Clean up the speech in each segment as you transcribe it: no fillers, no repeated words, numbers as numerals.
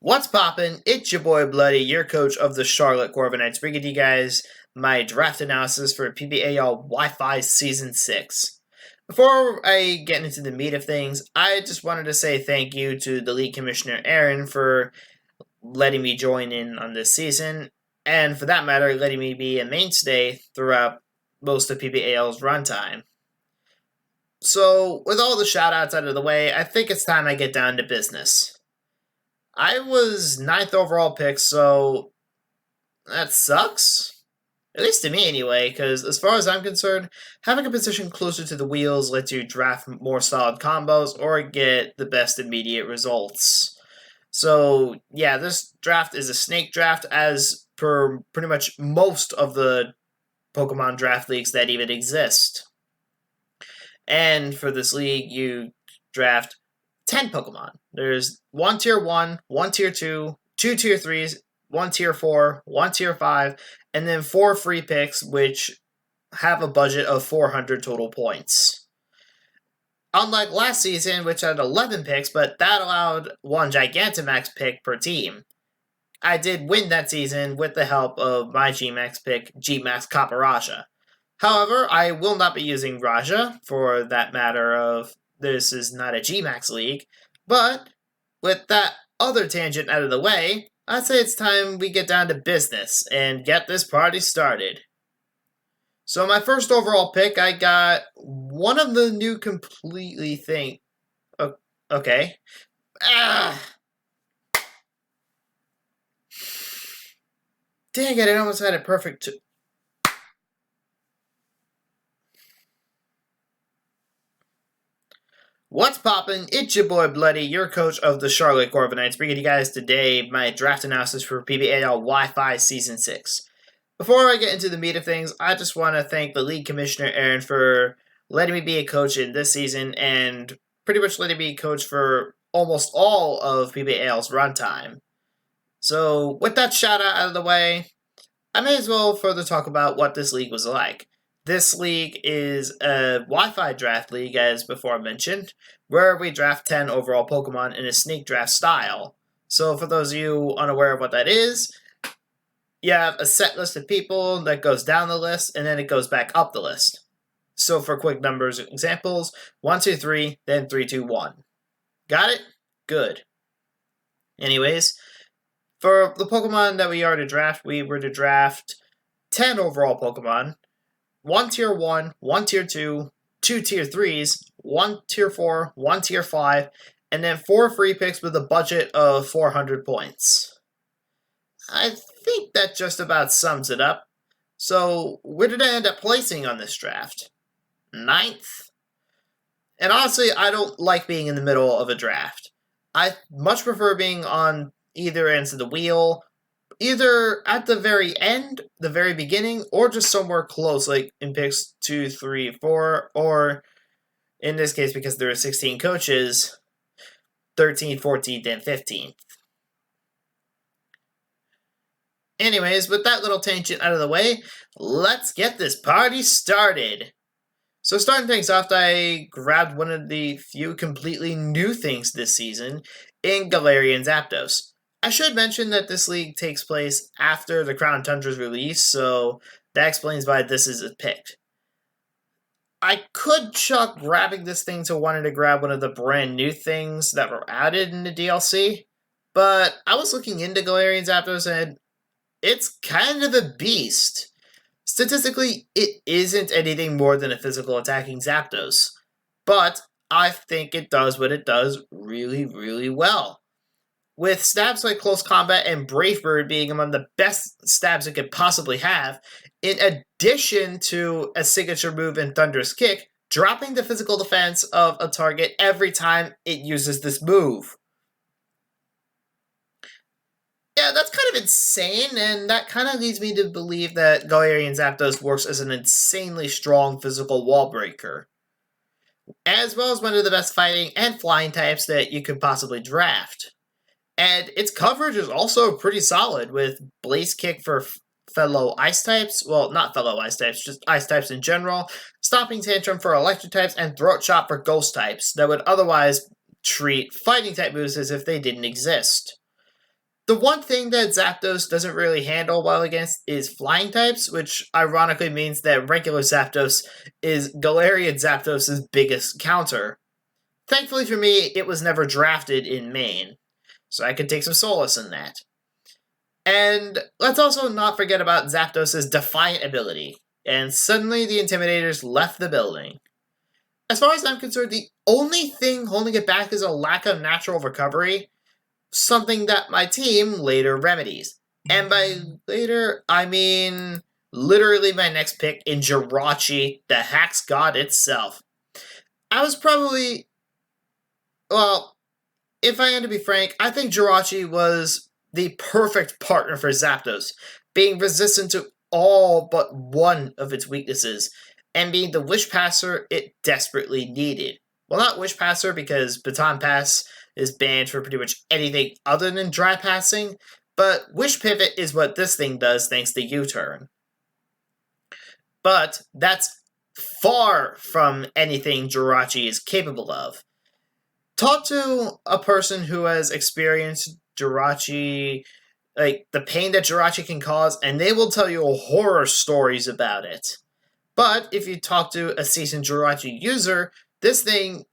What's poppin'? It's your boy Bloody, your coach of the Charlotte Corviknights, bringing you guys my draft analysis for PBAL Wi-Fi Season 6. Before I get into the meat of things, I just wanted to say thank you to the league commissioner Aaron for letting me join in on this season, and for that matter, letting me be a mainstay throughout most of PBAL's runtime. So, with all the shoutouts out of the way, I think it's time I get down to business. I was 9th overall pick, so that sucks. At least to me, anyway, because as far as I'm concerned, having a position closer to the wheels lets you draft more solid combos or get the best immediate results. So, yeah, this draft is a snake draft, as per pretty much most of the Pokemon draft leagues that even exist. And for this league, you draft 10 Pokemon. There's one tier 1, one tier 2, two tier 3s, one tier 4, one tier 5, and then 4 free picks, which have a budget of 400 total points. Unlike last season, which had 11 picks, but that allowed one Gigantamax pick per team. I did win that season with the help of my Gmax pick, Gmax Caparaja. However, I will not be using Raja for that matter of this is not a Gmax league, but with that other tangent out of the way, I'd say it's time we get down to business and get this party started. So my first overall pick, I got one of the new completely thing. Okay. Dang it, I almost had it perfect. What's poppin'? It's your boy Bloody, your coach of the Charlotte Corviknights, bringing you guys today my draft analysis for PBAL Wi-Fi Season 6. Before I get into the meat of things, I just want to thank the league commissioner Aaron for letting me be a coach in this season and pretty much letting me coach for almost all of PBAL's runtime. So with that shout out of the way, I may as well further talk about what this league was like. This league is a Wi-Fi draft league, as before mentioned, where we draft 10 overall Pokemon in a snake draft style. So for those of you unaware of what that is, you have a set list of people that goes down the list, and then it goes back up the list. So for quick numbers examples, 1, 2, 3, then 3, 2, 1. Got it? Good. Anyways, for the Pokemon that we are to draft, we were to draft 10 overall Pokemon. 1 tier 1, 1 tier 2, 2 tier 3s, 1 tier 4, 1 tier 5, and then 4 free picks with a budget of 400 points. I think that just about sums it up. So, where did I end up placing on this draft? 9th? And honestly, I don't like being in the middle of a draft. I much prefer being on either ends of the wheel, either at the very end, the very beginning, or just somewhere close, like in picks 2, 3, 4, or in this case, because there are 16 coaches, 13th, 14th, and 15th. Anyways, with that little tangent out of the way, let's get this party started. So starting things off, I grabbed one of the few completely new things this season in Galarian Zapdos. I should mention that this league takes place after the Crown Tundra's release, so that explains why this is picked. I could chuck grabbing this thing to wanting to grab one of the brand new things that were added in the DLC, but I was looking into Galarian Zapdos and it's kind of a beast. Statistically, it isn't anything more than a physical attacking Zapdos, but I think it does what it does really, really well. With stabs like Close Combat and Brave Bird being among the best stabs it could possibly have, in addition to a signature move in Thunderous Kick, dropping the physical defense of a target every time it uses this move. Yeah, that's kind of insane, and that kind of leads me to believe that Galarian Zapdos works as an insanely strong physical wall breaker, as well as one of the best fighting and flying types that you could possibly draft. And its coverage is also pretty solid, with Blaze Kick for fellow ice types, well, not fellow ice types, just ice types in general, Stomping Tantrum for electric types, and Throat Chop for ghost types that would otherwise treat fighting type moves as if they didn't exist. The one thing that Zapdos doesn't really handle well against is flying types, which ironically means that regular Zapdos is Galarian Zapdos' biggest counter. Thankfully for me, it was never drafted in main, so I could take some solace in that. And let's also not forget about Zapdos' Defiant ability, and suddenly the Intimidators left the building. As far as I'm concerned, the only thing holding it back is a lack of natural recovery, something that my team later remedies. And by later, I mean literally my next pick in Jirachi, the Hax God itself. I was probably, well, if I am to be frank, I think Jirachi was the perfect partner for Zapdos, being resistant to all but one of its weaknesses, and being the Wish Passer it desperately needed. Well, not Wish Passer because Baton Pass is banned for pretty much anything other than dry passing, but Wish Pivot is what this thing does thanks to U-Turn. But that's far from anything Jirachi is capable of. Talk to a person who has experienced Jirachi, like the pain that Jirachi can cause, and they will tell you horror stories about it. But if you talk to a seasoned Jirachi user, this thing,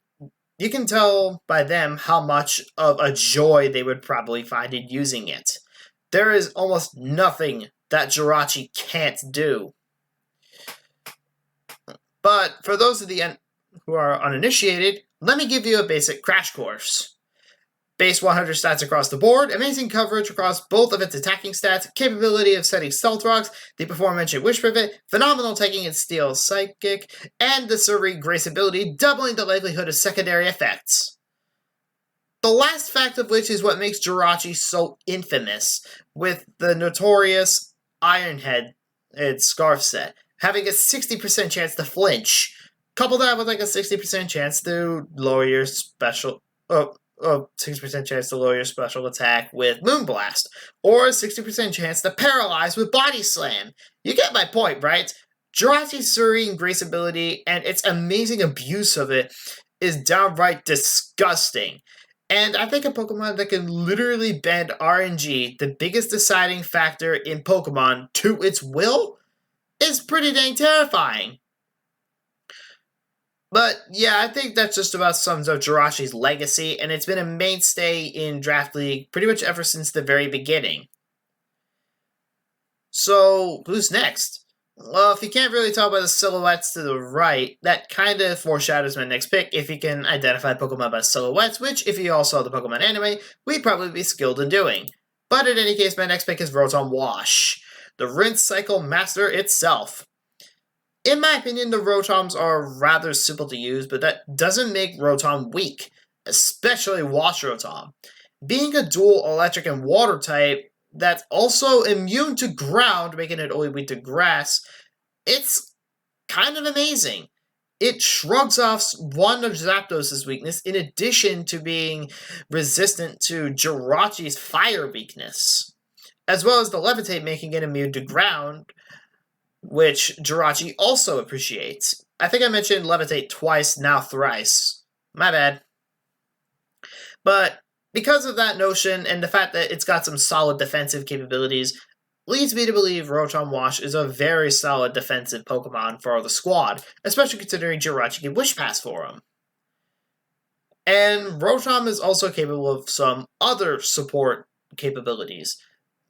you can tell by them how much of a joy they would probably find in using it. There is almost nothing that Jirachi can't do. But for those of the who are uninitiated, let me give you a basic crash course. Base 100 stats across the board, amazing coverage across both of its attacking stats, capability of setting stealth rocks, the before-mentioned Wish Pivot, phenomenal taking and Steel Psychic, and the Serene Grace ability, doubling the likelihood of secondary effects. The last fact of which is what makes Jirachi so infamous, with the notorious Ironhead Scarf set, having a 60% chance to flinch. Couple that with like a 60% chance to lower your special... 60% chance to lower your special attack with Moonblast, or a 60% chance to paralyze with Body Slam. You get my point, right? Jirachi's Serene Grace ability and its amazing abuse of it is downright disgusting. And I think a Pokemon that can literally bend RNG, the biggest deciding factor in Pokemon, to its will, is pretty dang terrifying. But yeah, I think that just about sums up Jirachi's legacy, and it's been a mainstay in Draft League pretty much ever since the very beginning. So, who's next? Well, if you can't really tell by the silhouettes to the right, that kind of foreshadows my next pick if you can identify Pokemon by silhouettes, which, if you all saw the Pokemon anime, we'd probably be skilled in doing. But in any case, my next pick is Rotom Wash, the Rinse Cycle Master itself. In my opinion, the Rotoms are rather simple to use, but that doesn't make Rotom weak, especially Wash Rotom. Being a dual electric and water type that's also immune to ground, making it only weak to grass, it's kind of amazing. It shrugs off one of Zapdos' weakness in addition to being resistant to Jirachi's fire weakness, as well as the Levitate making it immune to ground, which Jirachi also appreciates. I think I mentioned Levitate twice, now thrice. My bad. But because of that notion, and the fact that it's got some solid defensive capabilities, leads me to believe Rotom Wash is a very solid defensive Pokemon for the squad, especially considering Jirachi can Wish Pass for him. And Rotom is also capable of some other support capabilities,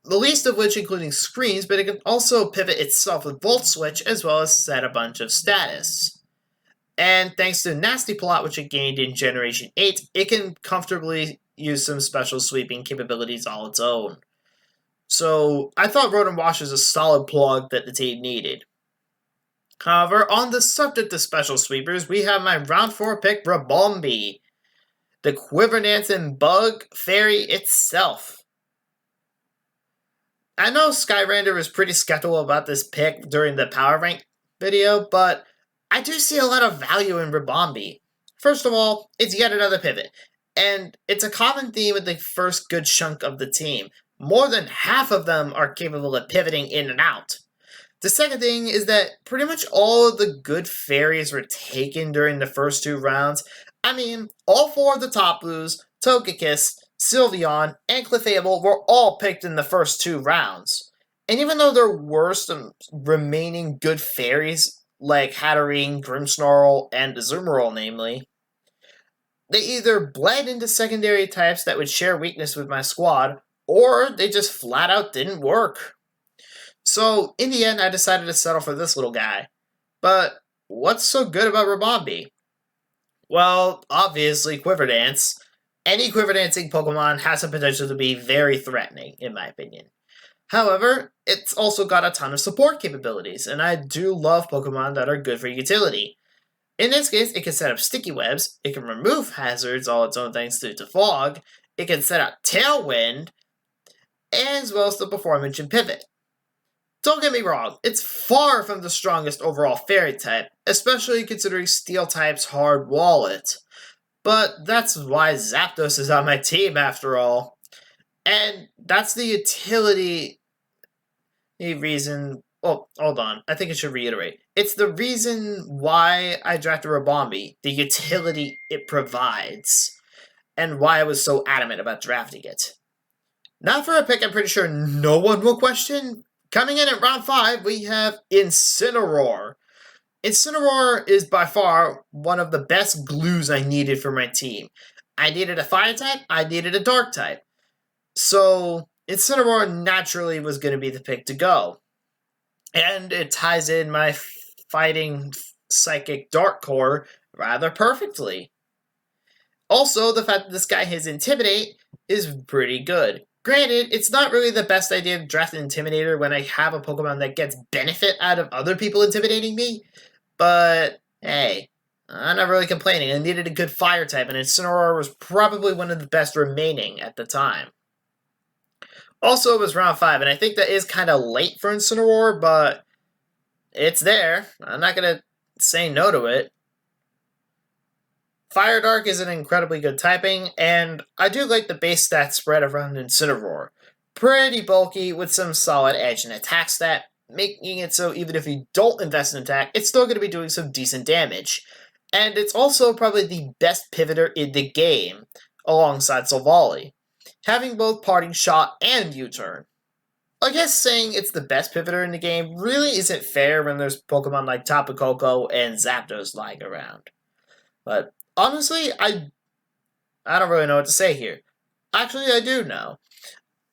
the least of which including screens, but it can also pivot itself with Volt Switch as well as set a bunch of status. And thanks to Nasty Plot, which it gained in Generation 8, it can comfortably use some special sweeping capabilities all its own. So I thought Rotom Wash is a solid plug that the team needed. However, on the subject of special sweepers, we have my round 4 pick, Ribombee, the Quivernancing Bug Fairy itself. I know Skyrander was pretty skeptical about this pick during the Power Rank video, but I do see a lot of value in Ribombee. First of all, it's yet another pivot, and it's a common theme with the first good chunk of the team. More than half of them are capable of pivoting in and out. The second thing is that pretty much all of the good fairies were taken during the first 2 rounds. I mean, all 4 of the top blues, Togekiss, Sylveon, and Clefable were all picked in the first 2 rounds. And even though there were some remaining good fairies, like Hatterene, Grimmsnarl, and Azumarill namely, they either bled into secondary types that would share weakness with my squad, or they just flat out didn't work. So, in the end, I decided to settle for this little guy. But what's so good about Ribombee? Well, obviously, Quiver Dance. Any Quiver Dancing Pokemon has the potential to be very threatening, in my opinion. However, it's also got a ton of support capabilities, and I do love Pokemon that are good for utility. In this case, it can set up sticky webs, it can remove hazards all its own thanks to Fog, it can set up Tailwind, as well as the before-mentioned Pivot. Don't get me wrong, it's far from the strongest overall Fairy type, especially considering Steel type's hard wallet. But that's why Zapdos is on my team after all. And that's the utility reason. Oh, hold on. I think I should reiterate. It's the reason why I drafted Ribombee, the utility it provides, and why I was so adamant about drafting it. Now for a pick I'm pretty sure no one will question. Coming in at round 5, we have Incineroar. Incineroar is by far one of the best glues I needed for my team. I needed a fire type, I needed a dark type. So Incineroar naturally was going to be the pick to go. And it ties in my fighting psychic dark core rather perfectly. Also, the fact that this guy has Intimidate is pretty good. Granted, it's not really the best idea to draft an Intimidator when I have a Pokemon that gets benefit out of other people intimidating me, but hey, I'm not really complaining. I needed a good fire type, and Incineroar was probably one of the best remaining at the time. Also, it was round 5, and I think that is kind of late for Incineroar, but it's there. I'm not going to say no to it. Fire Dark is an incredibly good typing, and I do like the base stat spread around Incineroar. Pretty bulky with some solid edge and attack stat, making it so even if you don't invest in attack, it's still going to be doing some decent damage. And it's also probably the best pivoter in the game, alongside Silvally, having both Parting Shot and U-Turn. I guess saying it's the best pivoter in the game really isn't fair when there's Pokemon like Tapu Koko and Zapdos lying around. But honestly, I don't really know what to say here. Actually, I do know.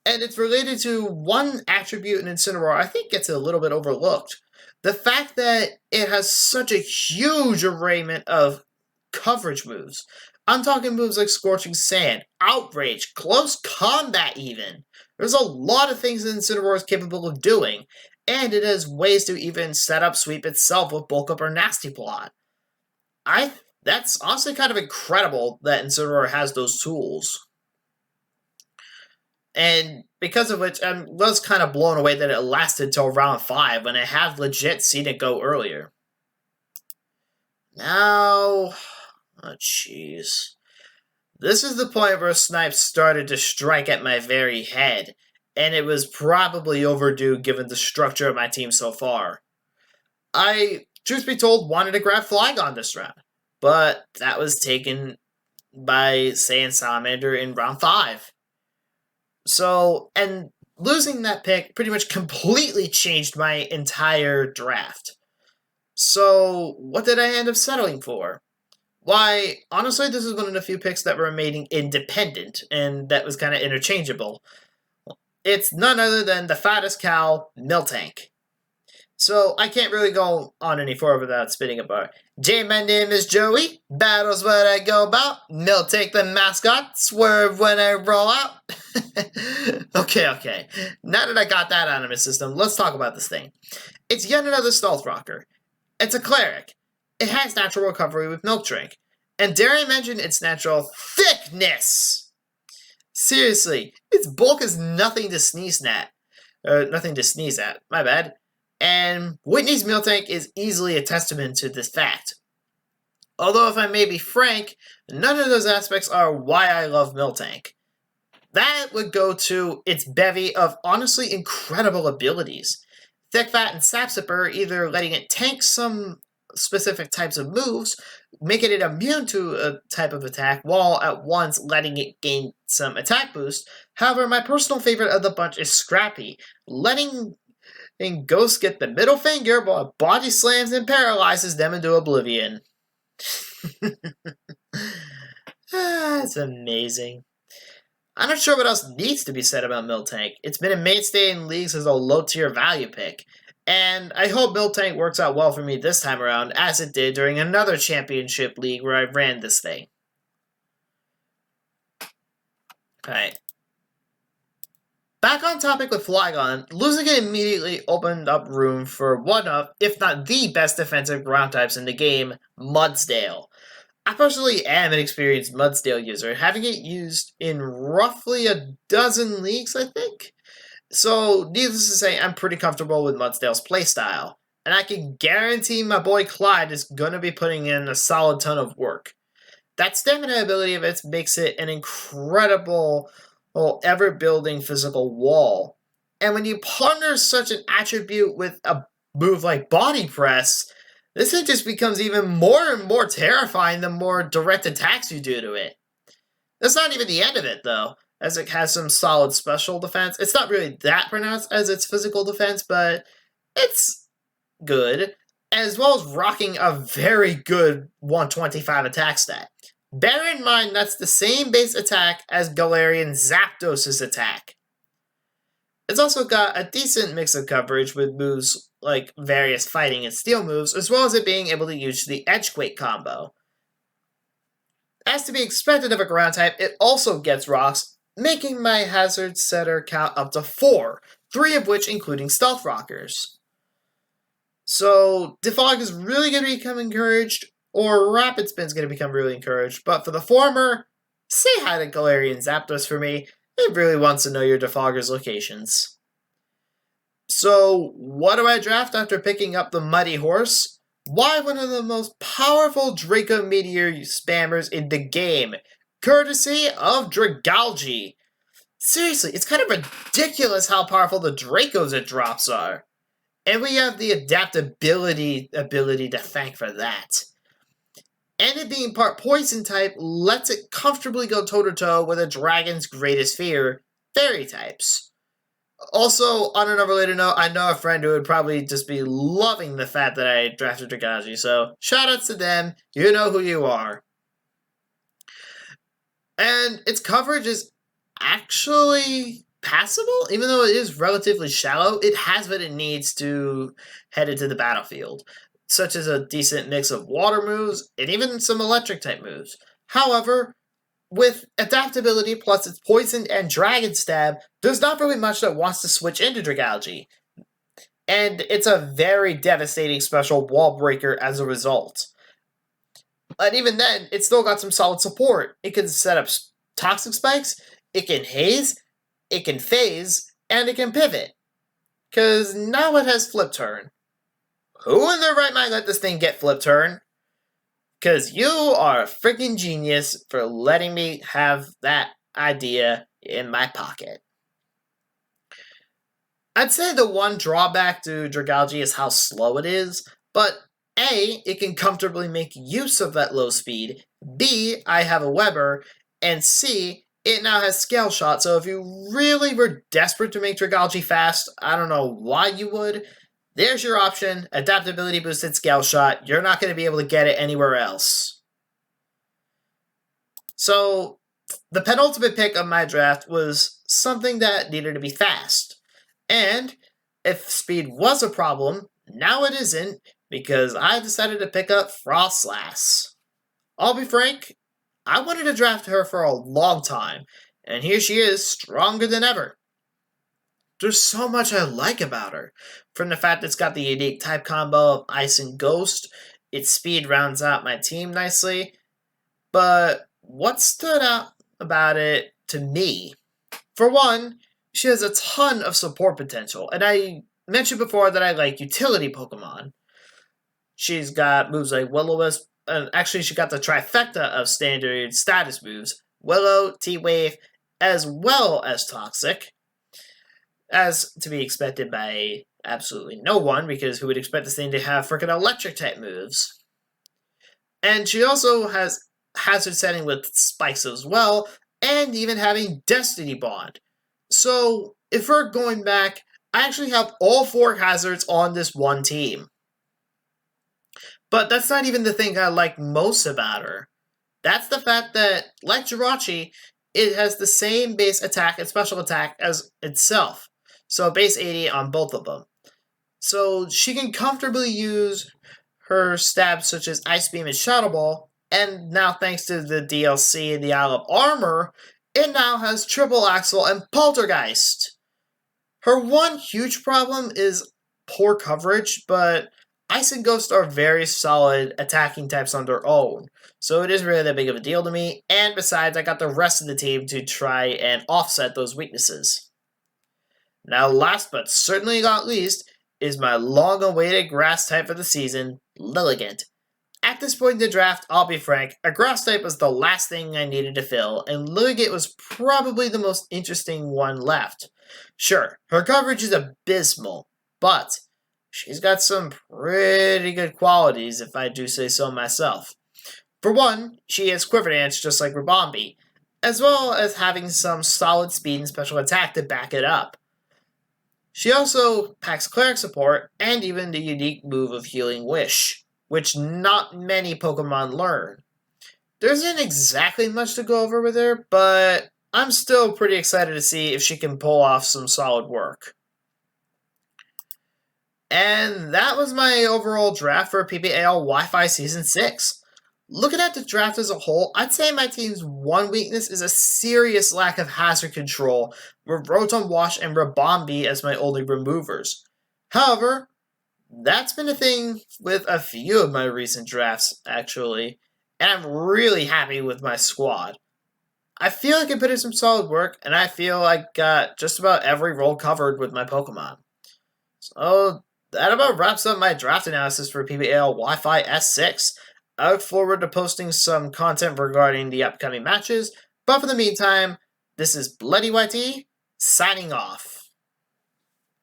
And it's related to one attribute in Incineroar I think gets a little bit overlooked. The fact that it has such a huge arrayment of coverage moves. I'm talking moves like Scorching Sand, Outrage, Close Combat even. There's a lot of things that Incineroar is capable of doing, and it has ways to even set up Sweep itself with Bulk Up or Nasty Plot. That's honestly kind of incredible that Incineroar has those tools. And because of which, I was kind of blown away that it lasted till round 5 when I had legit seen it go earlier. Now, oh jeez. This is the point where Snipe started to strike at my very head, and it was probably overdue given the structure of my team so far. I, truth be told, wanted to grab Flygon this round, but that was taken by Saiyan Salamander in round 5. So, and losing that pick pretty much completely changed my entire draft. So, what did I end up settling for? Why, honestly, this is one of the few picks that were remaining independent, and that was kind of interchangeable. It's none other than the fattest cow, Miltank. So, I can't really go on any further without spitting a bar. My name is Joey, battle's what I go about, Miltank the mascot, swerve when I roll out. Okay, now that I got that out of my system, let's talk about this thing. It's yet another Stealth Rocker. It's a cleric. It has natural recovery with Milk Drink. And dare I mention its natural thickness? Seriously, its bulk is nothing to sneeze at. My bad. And Whitney's Miltank is easily a testament to this fact. Although if I may be frank, none of those aspects are why I love Miltank. That would go to its bevy of honestly incredible abilities. Thick Fat and Sap Sipper either letting it tank some specific types of moves, making it immune to a type of attack while at once letting it gain some attack boost. However, my personal favorite of the bunch is Scrappy, letting Ghost get the middle finger while it body slams and paralyzes them into oblivion. That's amazing. I'm not sure what else needs to be said about Miltank. It's been a mainstay in leagues as a low-tier value pick. And I hope Miltank works out well for me this time around, as it did during another championship league where I ran this thing. Alright. Back on topic with Flygon, losing it immediately opened up room for one of, if not the best defensive ground types in the game, Mudsdale. I personally am an experienced Mudsdale user, having it used in roughly a dozen leagues, I think. So, needless to say, I'm pretty comfortable with Mudsdale's playstyle, and I can guarantee my boy Clyde is going to be putting in a solid ton of work. That stamina ability of it makes it an incredible, ever-building physical wall. And when you partner such an attribute with a move like Body Press, this thing just becomes even more and more terrifying the more direct attacks you do to it. That's not even the end of it, though, as it has some solid special defense. It's not really that pronounced as its physical defense, but it's good, as well as rocking a very good 125 attack stat. Bear in mind that's the same base attack as Galarian Zapdos' attack. It's also got a decent mix of coverage with moves like various fighting and steel moves, as well as it being able to use the Edgequake combo. As to be expected of a ground type, it also gets rocks, making my hazard setter count up to 4, 3 of which including stealth rockers. So, Defog is really going to become encouraged, or Rapid Spin's going to become really encouraged, but for the former, say hi to Galarian Zapdos for me. It really wants to know your Defogger's locations. So, what do I draft after picking up the Muddy Horse? Why, one of the most powerful Draco Meteor spammers in the game, courtesy of Dragalge. Seriously, it's kind of ridiculous how powerful the Dracos it drops are. And we have the adaptability ability to thank for that. And it being part poison type lets it comfortably go toe-to-toe with a dragon's greatest fear, fairy types. Also, on an unrelated note, I know a friend who would probably just be loving the fact that I drafted Dragalge, so shoutouts to them, you know who you are. And its coverage is actually passable, even though it is relatively shallow. It has what it needs to head into the battlefield, such as a decent mix of water moves, and even some electric type moves. However, with adaptability plus its poison and dragon stab, there's not really much that wants to switch into Dragalge. And it's a very devastating special wall breaker as a result. And even then, it's still got some solid support. It can set up toxic spikes, it can haze, it can phase, and it can pivot. Because now it has flip turn. Who in their right mind let this thing get flip turn? Because you are a freaking genius for letting me have that idea in my pocket. I'd say the one drawback to Dragalge is how slow it is, but A, it can comfortably make use of that low speed, B, I have a Weber, and C, it now has Scale Shot, so if you really were desperate to make Dragalge fast, I don't know why you would, there's your option, adaptability boosted Scale Shot. You're not going to be able to get it anywhere else. So, the penultimate pick of my draft was something that needed to be fast. And, if speed was a problem, now it isn't, because I decided to pick up Frostlass. I'll be frank, I wanted to draft her for a long time, and here she is, stronger than ever. There's so much I like about her. From the fact it's got the unique type combo of Ice and Ghost, its speed rounds out my team nicely. But what stood out about it to me? For one, she has a ton of support potential, and I mentioned before that I like utility Pokemon. She's got moves like Will-O-Wisp, and actually she got the trifecta of standard status moves, Willow, T-Wave, as well as Toxic, as to be expected by absolutely no one, because who would expect this thing to have freaking electric type moves? And she also has hazard setting with spikes as well, and even having Destiny Bond. So if we're going back, I actually have all 4 hazards on this one team. But that's not even the thing I like most about her. That's the fact that, like Jirachi, it has the same base attack and special attack as itself. So base 80 on both of them. So she can comfortably use her stabs such as Ice Beam and Shadow Ball, and now thanks to the DLC and the Isle of Armor, it now has Triple Axle and Poltergeist. Her one huge problem is poor coverage, but Ice and Ghost are very solid attacking types on their own, so it isn't really that big of a deal to me, and besides, I got the rest of the team to try and offset those weaknesses. Now last but certainly not least, is my long-awaited grass type of the season, Lilligant. At this point in the draft, I'll be frank, a grass type was the last thing I needed to fill, and Lilligant was probably the most interesting one left. Sure, her coverage is abysmal, but she's got some pretty good qualities, if I do say so myself. For one, she has Quiver Dance just like Rabombi, as well as having some solid speed and special attack to back it up. She also packs Cleric support and even the unique move of Healing Wish, which not many Pokemon learn. There isn't exactly much to go over with her, but I'm still pretty excited to see if she can pull off some solid work. And that was my overall draft for PBAL Wi-Fi Season 6. Looking at the draft as a whole, I'd say my team's one weakness is a serious lack of hazard control, with Rotom Wash and Rabombi as my only removers. However, that's been a thing with a few of my recent drafts, actually, and I'm really happy with my squad. I feel like I put in some solid work, and I feel I got just about every role covered with my Pokemon. So that about wraps up my draft analysis for PBAL Wi-Fi S6. I look forward to posting some content regarding the upcoming matches, but for the meantime, this is Bloody YT, signing off.